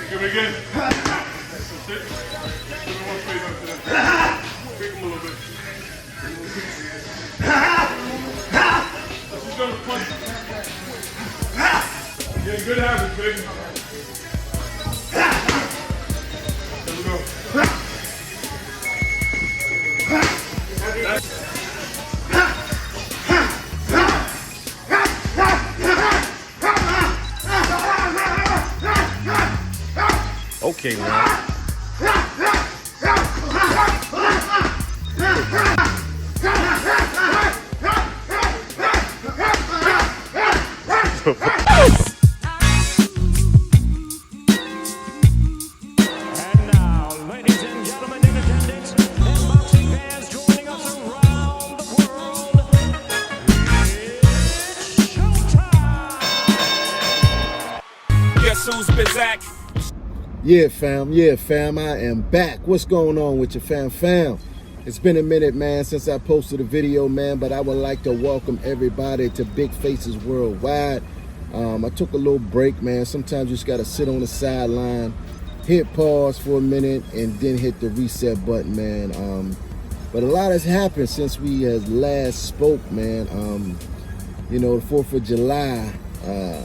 Give me again. That's it. Give me one straight after that. Kick him a little bit. Let's just go to punch. Getting good habits, baby. There we go. Okay, man. And now, ladies and gentlemen in attendance, and boxing fans joining us around the world, it's showtime! Guess who's Bizak? Yeah, fam, I am back. What's going on with your fam? It's been a minute, man, since I posted a video, man, but I would like to welcome everybody to Big Faces Worldwide. I took a little break, man. Sometimes you just got to sit on the sideline, hit pause for a minute, and then hit the reset button, man. But a lot has happened since we has last spoke, man. You know, the 4th of July, a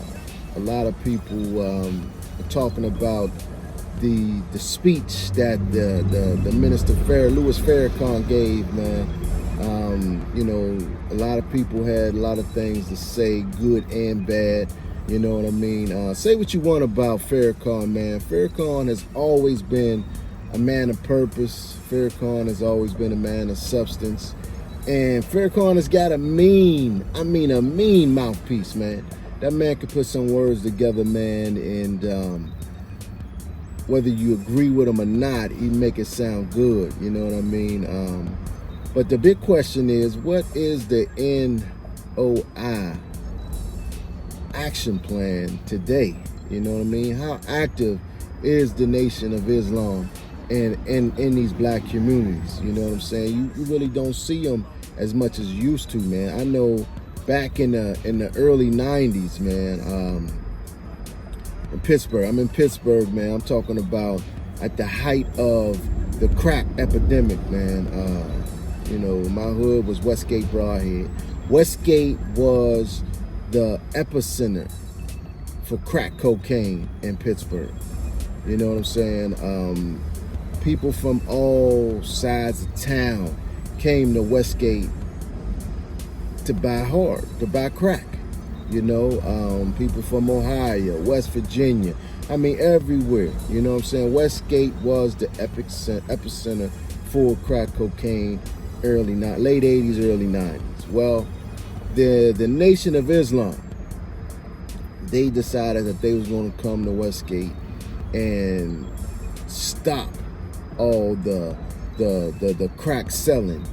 lot of people are talking about the speech that the Minister Louis Farrakhan gave, man. You know, a lot of people had a lot of things to say, good and bad. You know what I mean? Say what you want about Farrakhan, man. Farrakhan has always been a man of purpose. Farrakhan has always been a man of substance. And Farrakhan has got a mean mouthpiece, man. That man could put some words together, man, and whether you agree with him or not, he make it sound good, you know what I mean? But the big question is, what is the NOI action plan today? You know what I mean? How active is the Nation of Islam in these black communities? You know what I'm saying? You really don't see them as much as you used to, man. I know back in the early 90s, man, in Pittsburgh. I'm in Pittsburgh, man. I'm talking about at the height of the crack epidemic, man. You know, my hood was Westgate Broadhead. Westgate was the epicenter for crack cocaine in Pittsburgh. You know what I'm saying? People from all sides of town came to Westgate to buy crack. You know, people from Ohio, West Virginia, I mean, everywhere. You know what I'm saying? Westgate was the epicenter for crack cocaine, late 80s, early 90s. Well, the Nation of Islam, they decided that they was going to come to Westgate and stop all the crack selling.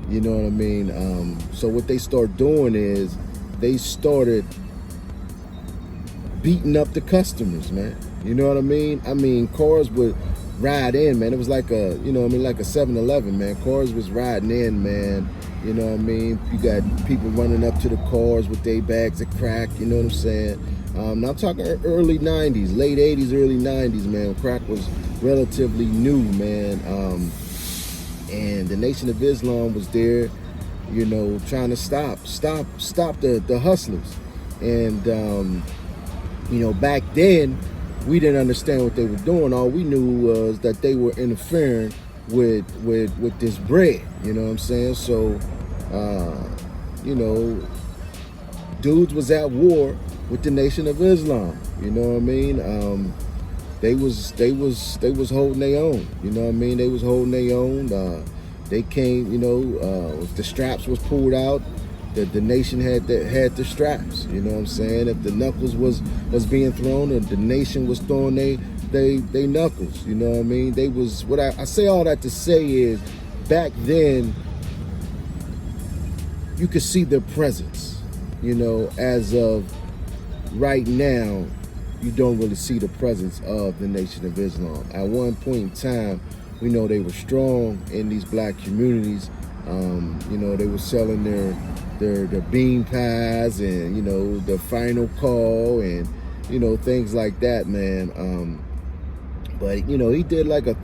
You know what I mean? So what they start doing is they started beating up the customers, man. You know what I mean? I mean, cars would ride in, man. It was like a, you know what I mean, like a 7-Eleven, man. Cars was riding in, man. You know what I mean? You got people running up to the cars with their bags of crack, you know what I'm saying? Now I'm talking early 90s, late 80s, early 90s, man. Crack was relatively new, man. And the Nation of Islam was there, you know, trying to stop the hustlers. And, you know, back then, we didn't understand what they were doing. All we knew was that they were interfering with this bread, you know what I'm saying? So, you know, dudes was at war with the Nation of Islam, you know what I mean? They was holding their own, you know what I mean? They was holding their own. They came, you know, if the straps was pulled out, the nation had the straps, you know what I'm saying? If the knuckles was being thrown, or the nation was throwing they knuckles, you know what I mean? They was, what I say all that to say is, back then, you could see their presence, you know. As of right now, you don't really see the presence of the Nation of Islam. At one point in time, we know they were strong in these black communities. You know, they were selling their bean pies and, you know, the final call and, you know, things like that, man. But you know, he did like a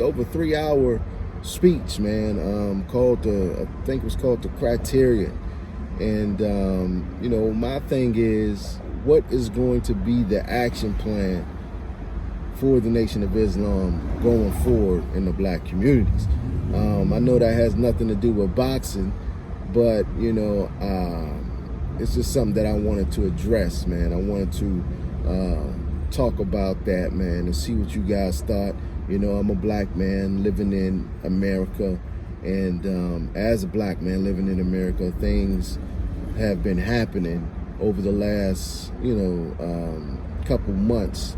over 3 hour speech, man. Called I think it was called the Criterion. And you know, my thing is, what is going to be the action plan for the Nation of Islam going forward in the black communities? I know that has nothing to do with boxing, but you know, it's just something that I wanted to address, man. I wanted to talk about that, man, and see what you guys thought. You know, I'm a black man living in America, and as a black man living in America, things have been happening over the last, you know, couple months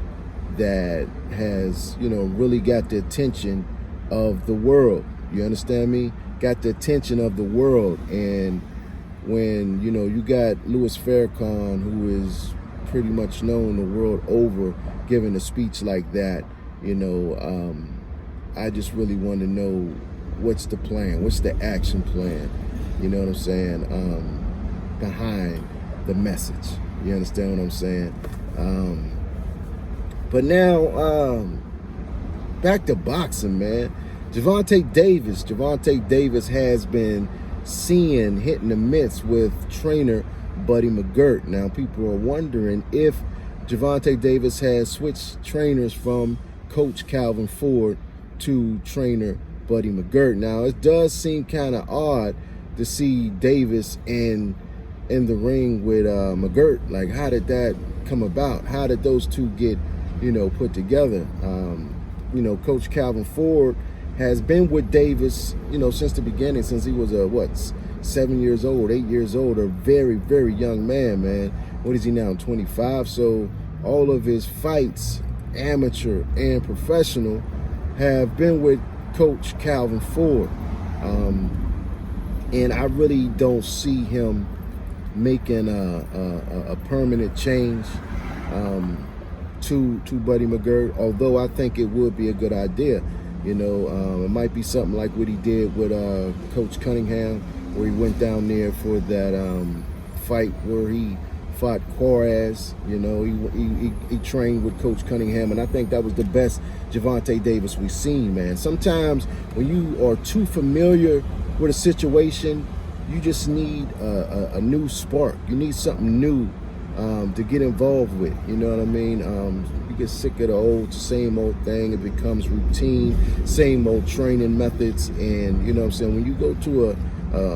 that has, you know, really got the attention of the world. You understand me? Got the attention of the world. And when, you know, you got Louis Farrakhan, who is pretty much known the world over, giving a speech like that, you know, I just really want to know, what's the plan? What's the action plan? You know what I'm saying? Behind the message. You understand what I'm saying? But now, back to boxing, man. Gervonta Davis has been seen hitting the mitts with trainer Buddy Mcgirt. Now, people are wondering if Gervonta Davis has switched trainers from Coach Calvin Ford to trainer Buddy Mcgirt. Now, it does seem kind of odd to see Davis in the ring with Mcgirt. Like, how did that come about? How did those two get, you know, put together? You know, Coach Calvin Ford has been with Davis, you know, since the beginning, since he was 7 years old, 8 years old, a very, very young man, man. What is he now, 25? So all of his fights, amateur and professional, have been with Coach Calvin Ford. And I really don't see him making a permanent change to Buddy Mcgirt, although I think it would be a good idea. You know, it might be something like what he did with Coach Cunningham, where he went down there for that fight where he fought Juarez. You know, he trained with Coach Cunningham, and I think that was the best Gervonta Davis we've seen, man. Sometimes when you are too familiar with a situation, you just need a new spark. You need something new to get involved with. You know what I mean? You get sick of the same old thing. It becomes routine, same old training methods. And you know what I'm saying? When you go to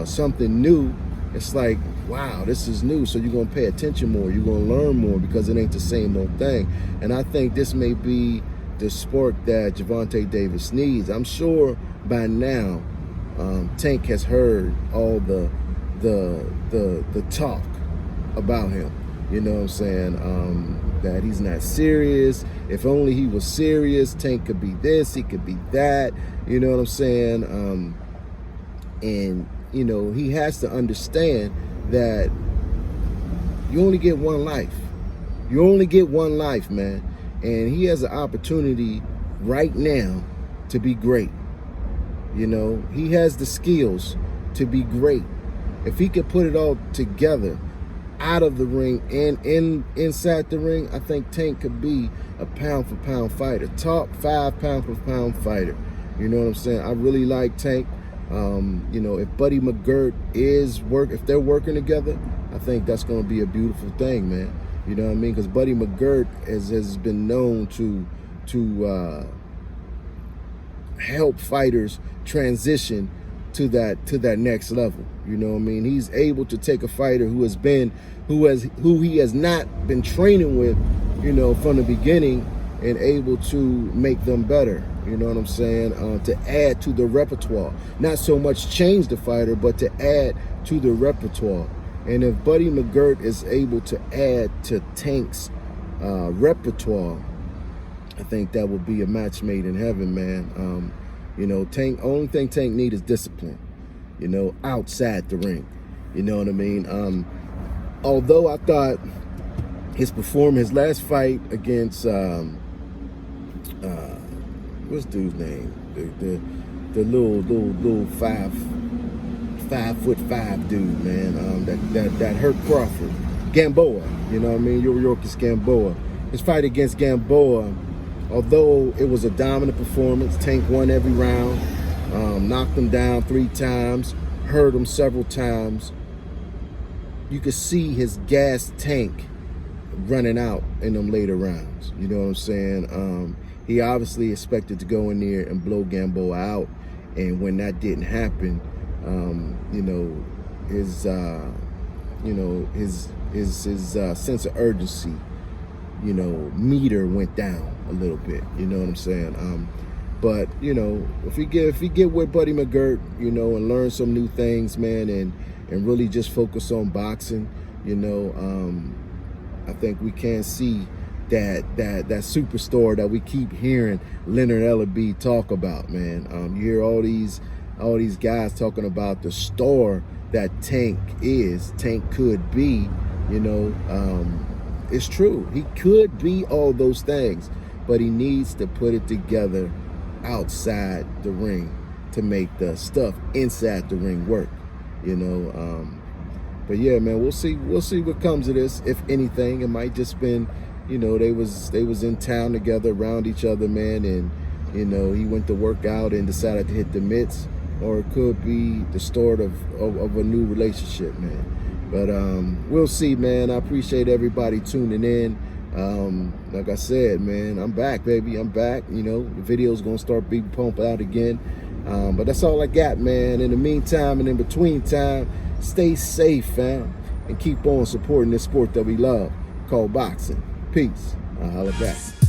something new, it's like, wow, this is new. So you're going to pay attention more. You're going to learn more because it ain't the same old thing. And I think this may be the spark that Gervonta Davis needs. I'm sure by now, Tank has heard all the talk about him. You know what I'm saying? That he's not serious. If only he was serious, Tank could be this, he could be that. You know what I'm saying? And, you know, he has to understand that you only get one life. You only get one life, man. And he has an opportunity right now to be great. You know, he has the skills to be great. If he could put it all together, out of the ring and inside the ring, I think Tank could be a pound-for-pound fighter, top 5 pound-for-pound fighter. You know what I'm saying? I really like Tank. You know, if Buddy Mcgirt if they're working together, I think that's going to be a beautiful thing, man. You know what I mean? Because Buddy Mcgirt has been known to help fighters transition to that next level. You know what I mean? He's able to take a fighter who he has not been training with, you know, from the beginning, and able to make them better. You know what I'm saying? To add to the repertoire. Not so much change the fighter, but to add to the repertoire. And if Buddy Mcgirt is able to add to Tank's repertoire, I think that would be a match made in heaven, man. You know, only thing Tank need is discipline, you know, outside the ring. You know what I mean? Although I thought his last fight against what's dude's name? The little 5'5" dude, man. That hurt Crawford. Gamboa, you know what I mean? Yorkis Gamboa. His fight against Gamboa, although it was a dominant performance, Tank won every round, knocked him down 3 times, hurt him several times. You could see his gas tank running out in them later rounds. You know what I'm saying? He obviously expected to go in there and blow Gamboa out, and when that didn't happen, his sense of urgency, meter went down a little bit. You know what I'm saying? But if he get with Buddy Mcgirt, and learn some new things, man, and really just focus on boxing, I think we can see that superstar that we keep hearing Leonard Ellaby talk about, man. You hear all these guys talking about the star that Tank could be. It's true. He could be all those things, but he needs to put it together outside the ring to make the stuff inside the ring work. But yeah, man, we'll see what comes of this. If anything, it might just been, they was in town together around each other, man, and he went to work out and decided to hit the mitts, or it could be the start of a new relationship, man. But we'll see, man. I appreciate everybody tuning in. Like I said, man, I'm back, baby. I'm back. The video's gonna start being pumped out again. But that's all I got, man. In the meantime and in between time, stay safe, fam, and keep on supporting this sport that we love called boxing. Peace. I'll holla back.